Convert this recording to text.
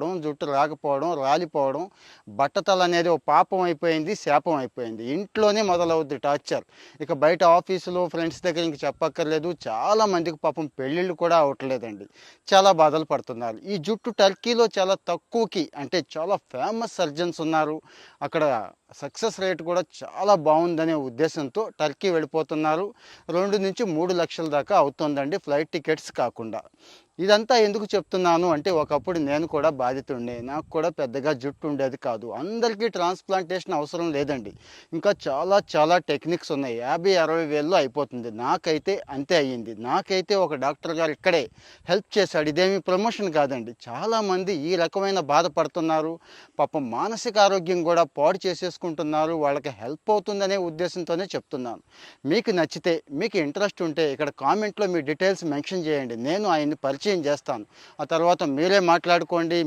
రాకపోవడం, జుట్టు రాకపోవడం, రాలిపోవడం, బట్టతల అనేది ఓ పాపం అయిపోయింది, శాపం అయిపోయింది. ఇంట్లోనే మొదలవుద్ది టార్చర్. ఇక బయట ఆఫీసులో, ఫ్రెండ్స్ దగ్గర ఇంక చెప్పక్కర్లేదు. చాలా మందికి పాపం పెళ్ళిళ్ళు కూడా అవ్వట్లేదండి. చాలా బాధలు పడుతున్నారు. ఈ జుట్టు టర్కీలో చాలా తక్కువకి అంటే చాలా ఫేమస్ సర్జన్స్ ఉన్నారు. అక్కడ సక్సెస్ రేట్ కూడా చాలా బాగుందనే ఉద్దేశంతో టర్కీ వెళ్ళిపోతున్నారు. 2-3 లక్షల దాకా అవుతుందండి ఫ్లైట్ టికెట్స్ కాకుండా. ఇదంతా ఎందుకు చెప్తున్నాను అంటే ఒకప్పుడు నేను కూడా బాధితుండే. నాకు కూడా పెద్దగా జుట్టు ఉండేది కాదు. అందరికీ ట్రాన్స్‌ప్లాంటేషన్ అవసరం లేదండి. ఇంకా చాలా చాలా టెక్నిక్స్ ఉన్నాయి. 50-60 వేల్లో అయిపోతుంది. నాకైతే అంతే అయ్యింది. నాకైతే ఒక డాక్టర్ గారు ఇక్కడే హెల్ప్ చేశాడు. ఇదేమి ప్రమోషన్ కాదండి. చాలామంది ఈ రకమైన బాధపడుతున్నారు. పాపం మానసిక ఆరోగ్యం కూడా పాడు చేసేసుకుంటున్నారు. వాళ్ళకి హెల్ప్ అవుతుందనే ఉద్దేశంతోనే చెప్తున్నాను. మీకు నచ్చితే, మీకు ఇంట్రెస్ట్ ఉంటే ఇక్కడ కామెంట్‌లో మీ డీటెయిల్స్ మెన్షన్ చేయండి. నేను ఆయన్ని పరిచయం చేస్తాను. ఆ తర్వాత మీరే మాట్లాడుకోండి.